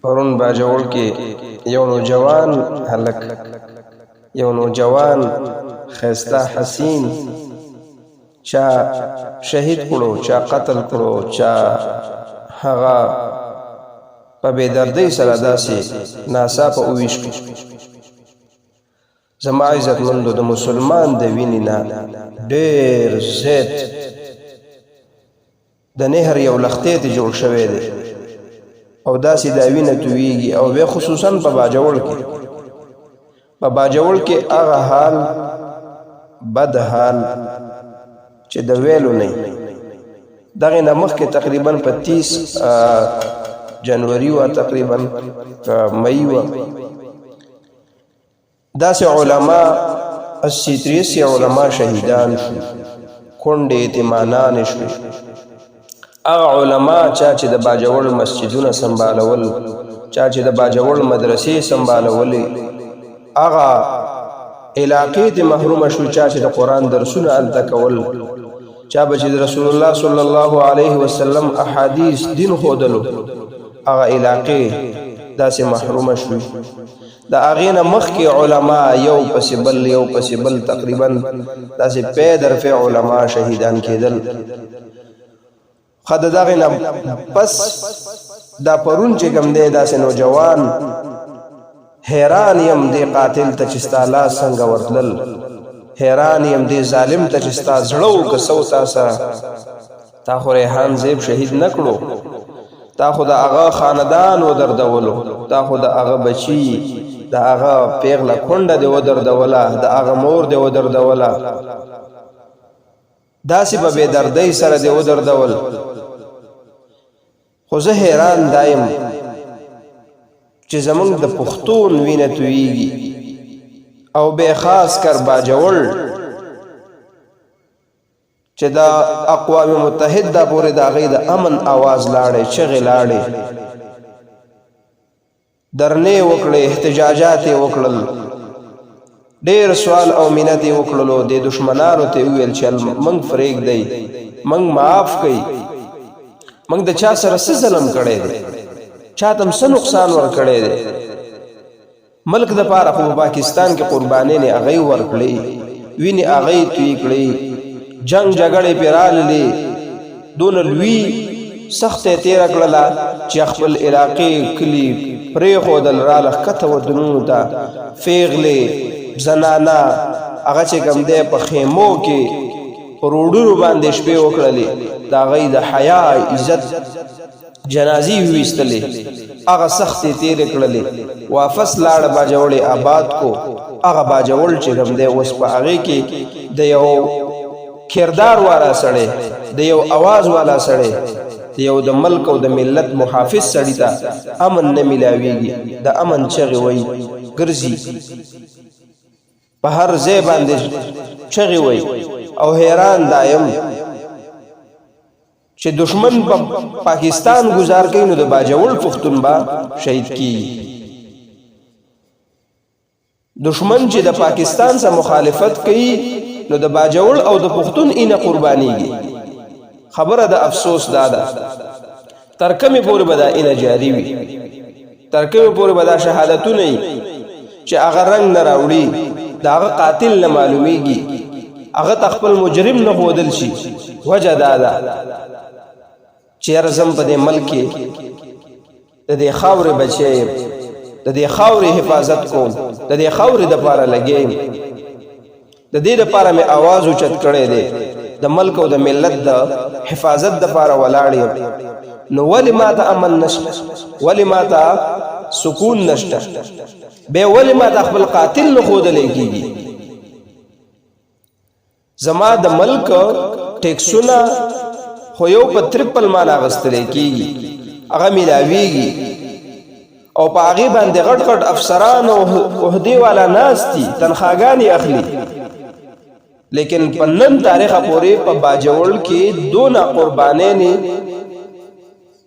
پرون باجوړ کې یو نوجوان هلک، یو نوجوان خیسته حسین چا شهید کړو، چا قتل کړو، چا هغه په بې دردۍ سره داسې ناڅاپه وویشت کړو. زما عزتمندو، د مسلمان د وینې نه ډېر زیات د نهر یو لښتې ته جوړ شوی دی او داسې دا وینه تویږي، او بیا خصوصا په باجوړ کې، په باجوړ کې هغه حال بد حال چې د ویلو نه. دغه نه مخکې تقریبا په 30 جنوري و تقریبا مئی و داسې علما 83 علما شهیدان شو، کونډې یتیمانان شو. هغه علما چا چې د باجوړ مسجدونه سنبالول، چا چې د باجوړ مدرسې سنبالولې، هغه علاقې ته محروم شو، چا چې د قرآن درسونه هلته کول، چا به چې د رسول الله صلی الله علیه وسلم احادیث دین ښودلو، هغه علاقې داسې محروم شو. د هغې نه مخکې علما یو پسې بل یو پسې بل تقریبا داسې پی درفع علما شهیدان کېدل. خو د دغې نه پس دا پرون چې کوم دی داسې نوجوان، حیران یم دې قاتل ته چې ستا لاس څنګه ورتلل، حیران یم دې ظالم ته چې ستا زړه و که څه و تا سره. تا خو ریحان زیب شهید نه کړو، تا خو د هغه خاندان ودردولو، تا خو د هغه بچي، د هغه پیغله کونډه دې ودردوله، د هغه مور دې ودردوله، داسې په بې دردۍ سره دې ودردول. خو زه حیران دایم چې زمونږ د پښتون وینه تویږي، او به خاص کر باجوړ چې د اقوام متحده پورې د هغې د امن آواز لاړې، چغې لاړې، درنې وکړې، احتجاجات یې وکړل، ډېر سوال او منت یې وکړلو. د دشمنانو ته وویل چې موږ پرېږدئ، موږ معاف کوئ، موږ د چا سره څه ظلم کړی دی، چا ته څه نقصان ورکړی دی. ملک دپاره خو په پاکستان کې قربانۍ هغې ورکړې، وینې هغې توی کړې، جنگ جګړې پرې راللې، دونه لوی سخته یې تېره کړله چې خپل علاقې کلي پرېښودل، راله ښکته ودونونو ته، پیغلې زنانه هغه چې کوم دی په خیمو کې په روډونو باندې شپې وکړلې، د هغې د حیا عزت جنازې وویستلې، هغه سختې تېرې کړلې. واپس لاړه باجوړ آباد کو. هغه باجوړ چې کوم دی اوس په هغې کې د یو کردار والا سړی، د یو اواز والا سړی، د یو د ملک او د ملت محافظ سړي ته امن نه میلاویږي. د امن چغې وی ګرځي، په هر ځای باندې چغې وی. او حیران دایم چې دشمن په پاکستان گزار کوي، نو د باجوړ پښتون به شهید کیږي. دشمن چې د پاکستان سره مخالفت کوي، نو د باجوړ او د پښتون اینه قربانیږي. خبره د افسوس دا ده، تر کومې پورې به دا اینه جاري وي، تر کومې پورې به دا شهادتونه وي چې هغه رنګ نه راوړي، د هغه قاتل نه معلومیږي، هغه ته خپل مجرم نه ښودل شي. وجه دا ده چې یاره زم په دې ملک کې د دې خاورې بچی یم، د دې خاورې حفاظت کوم، د دې خاورې دپاره لګیم، د دې دپاره مې آواز اوچت کړی دی، د ملک او د ملت د حفاظت دپاره ولاړ یم. نو ولې ما ته امن نشته، ولې ما ته سکون نشته، بیا ولې ما ته خپل قاتل نه ښودلی کېږي. زما د ملک ټیکسونه خو یو په 53 مان اخیستلی کېږي، هغه میلاویږي، او په هغې باندې غټ غټ افسران او عهدې والا ناست دي، تنخواګانې اخلي. لیکن په نن تاریخه پورې په باجوړ کې دونه قربانۍ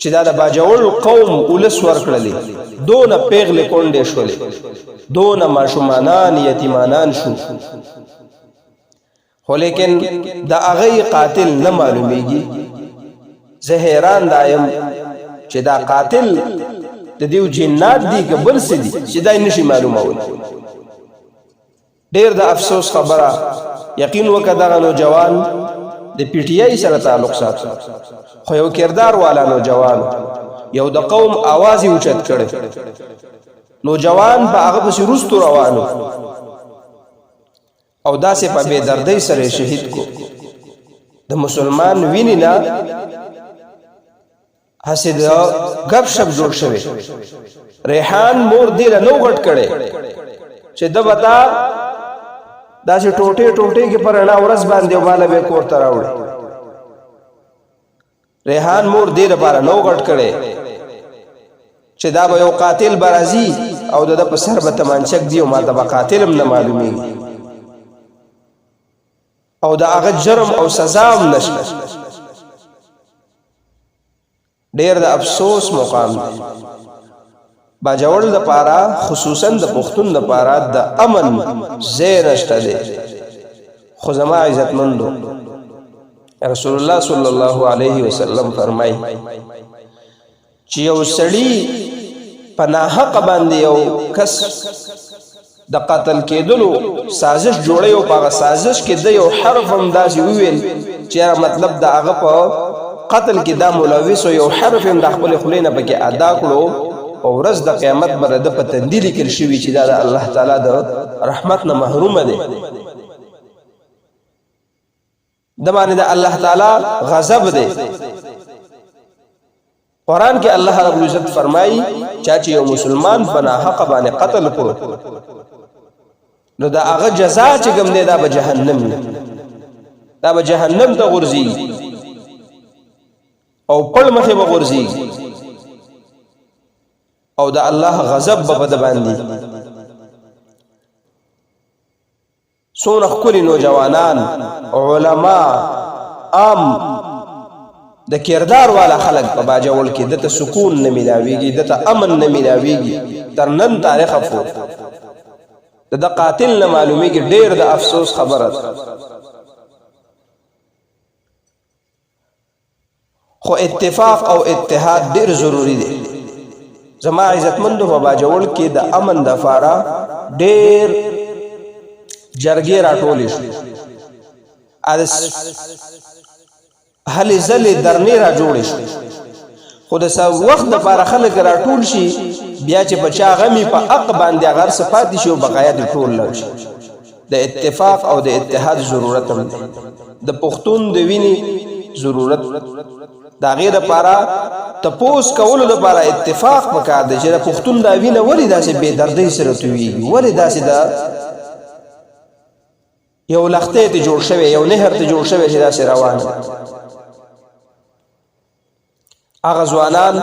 چې دا د باجوړ قوم ولس ورکړلې، دونه پیغلې کونډې شولې، دونه ماشومانان یتیمانان شو. خو لیکن د هغې قاتل نه معلومیږي. زه حیران دایم چې دا قاتل د دیو جنات دي که بل څه دي چې دا نشي معلومول. ډېر د افسوس خبره یقین وکړه دغه نوجوان د پی ټی آی سره تعلق ساتي، خو یو کردار والا نوجوان، یو د قوم आवाज یې اوچت کړی. نوجوان په هغه پسې وروستو روانو او داسې په بې دردۍ سره شهید کو. د مسلمان وینې نه هسې د ګپ شپ جوړ شوی. ریحان مور دې له نو غټ کړی چې د بتا داسې ټوټې ټوټې کې پر رڼا ورځ باندې ماله به کور ته راوړي. ریحان مور دې لپاره نو غټ کړی چې دا به یو قاتل برازي او د په سر به تمانچک دی او ما ته به قاتل هم نه معلومیږي او د هغه جرم او سزا هم نشته. ډېر د افسوس مقام دی. باجوړ د پاره خصوصا د پښتون د پاره د امن ځای نشته دی. خو زما عزتمندو رسول الله صلی الله علیه وسلم فرمایي چې یو سړی په ناحق باندې یو کس د قتل کېدلو سازش جوړي او په سازش کې د یو حرف هم داسې وویل چې مطلب د هغه په قتل کې دا ملوث او یو حرف هم د خپل خلې نه پکې ادا کړو او ورځ د قیامت بر د په تندې لیکل شوی چې دا د الله تعالی د رحمت نه محروم دی. د باندې د الله تعالی غضب دی. قرآن کې الله رب العزت فرمایي چې یو مسلمان په ناحق باندې قتل کړو نو دا هغه جزا چې کوم دی دا به جهنم، دا به جهنم ته غورځي او پړ مخې به غورځي او د الله غضب به د باندې. څومره ښکلي نوجوانان علما عام د کردار والا خلق په باجوړ کې دته سکون نه ملاويږي، دته امن نه ملاويږي تر نن تاریخ پورې. د قاتل نه معلومیږي. ډېر د افسوس خبره ده. خو اتفاق او اتحاد ډېر ضروری دی. زما عزتمندو په باجوړ کې د امن د فارا ډېر جرګې راټولې شو. هلې ځلې درنې را جوړې شو. خو د وخت دپاره خلک راټول شي بیا چې په چا غمي په حق باندې هغه څه پاتې شي او بقایا دې ټول لاړ شي. د اتفاق او د اتحاد ضرورت هم دی. د پښتون د وینې ضرورت د هغې دپاره تپوس کولو دپاره اتفاق پکار دی چې د پښتون دا وینه ولې داسې بې دردۍ سره تویېږي، ولې داسې د یو لښتۍ ته جوړ شوی، یو نهر ته جوړ شوی چې داسې روان دی. هغه ځوانان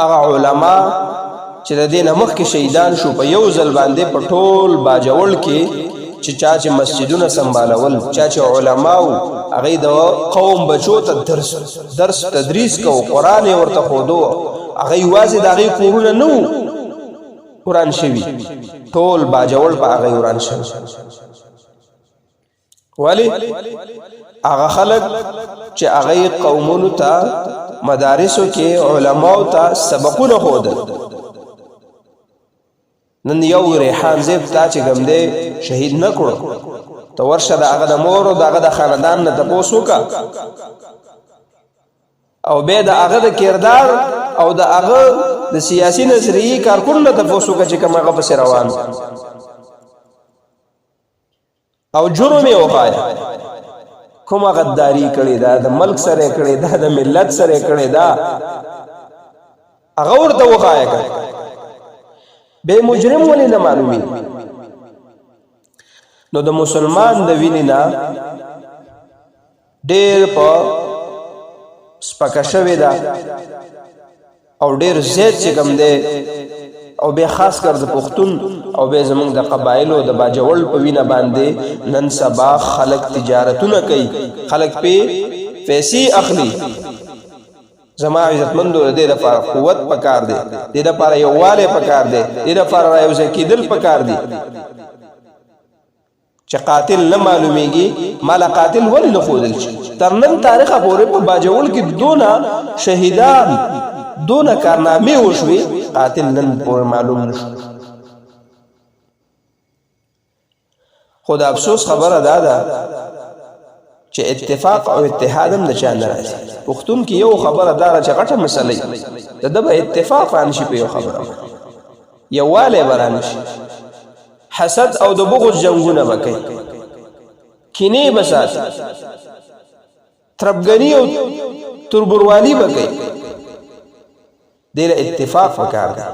هغه علما چې د دې نه مخکې شهیدان شو په یو ځل باندې په ټول باجوړ کې چې چا چې مسجدونه سنبالول، چا چې علما وو هغې د قوم بچو ته درس تدریس کو، قرآن یې ورته ښودو. هغه یوازې د هغې کورونه نه وو وران شوي، ټول باجوړ په هغې وران شوي. ولی هغه خلک چې هغې قومونو ته مدارسو کې علماو ته سبقونه ښودل. نن یو ریحان زیب تا چې کوم دی شهید نه کړو، ته ورشه د هغه د مور او د هغه د خاندان نه تپوس وکړه او بیا د هغه د کردار او د هغه د سیاسي نظریې کارکون نه تپوس وکړه چې کوم هغه پسې روان او جرم یې وښایه کومه غداري کړې ده، د ملک سره یې کړې ده، د ملت سره یې کړې ده، هغه ورته وښایه که بے مجرم ولې نه معلومي. نو د مسلمان د وینې نه ډېر په سپکه شوې ده او ډېر زیات چې کوم دی او بیا خاص کر د پښتون او بیا زمونږ د قبایلو د باجوړ په وینه باندې نن سبا خلک تجارتونه کوي، خلک پې پیسې اخلي. زما عزتمندو د دې لپاره قوت پکار دی، د دې لپاره یووالی پکار دی، د دې لپاره رایوځای کېدل پکار دی چې قاتل نه معلومیږي. مالا قاتل ولې نه ښودل شي؟ تر نن تاریخه پورې په باجوړ کې دونه شهیدان دونه کارنامې وشوې قاتل نن پورې معلوم نشو. خو د افسوس خبره دا ده چې اتفاق او اتحاد هم د چا نه راځي. پښتون کې یو خبره دا ده چې غټه مسله د ده به اتفاق رانشي په یو خبره، یووالی به رانشي، حسد او د بغض جنګونه به کوي، کینې به ساتي، تربګني او تربروالي به کوي. دې له اتفاق پکار دی.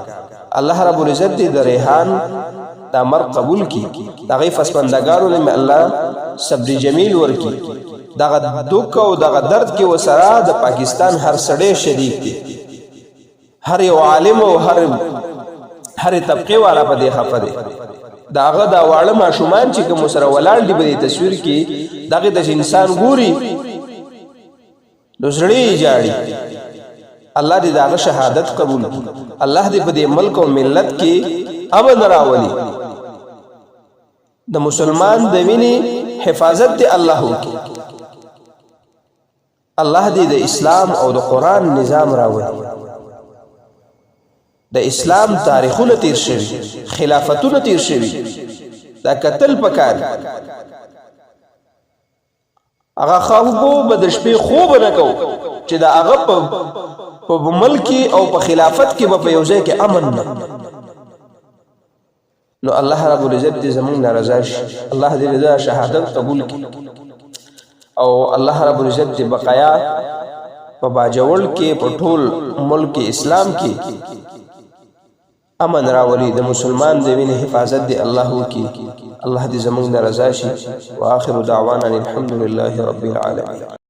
الله رب العزت دې د ریحان د امر قبول کړي، د هغې فسپندګانو نه مې الله صبر جمیل ورکړي. دغه دک او دغه درد کې ورسره د پاکستان هر سړی شریک دی، هر یو عالم او هر طبقې والا په دې خفه دی. د هغه دا واړه ماشومان چې کوم سره ولاړ دي په دې تصویر کې، دغه د انسان ګوري نو زړه یې جاړي. الله دې د هغه شهادت قبول کړي. الله دې په دې ملک او ملت کې امن راولي. د مسلمان د وینې حفاظت دې الله وکړي. الله دې د اسلام او د قرآن نظام راولي. د اسلام تاریخونه تیر شوي، خلافتونه تیر شوي، دا کتل پکار. هغه خلکو به د شپې خوب نه کو چې د هغه په ملک او په خلافت کې به په یو ځای کې امن نه. نو الله رب العزت دې زمونږ نه رضا شي. الله دې دا شهادت قبول کړي او الله رب العزت دې بقایا په باجوړ کې په ټول ملک اسلام کې امن راولي. د مسلمان د وینې حفاظت دې الله وکړي. الله دې زمونږ نه رضا شي. واخر دعوانا الحمد لله رب العالمين.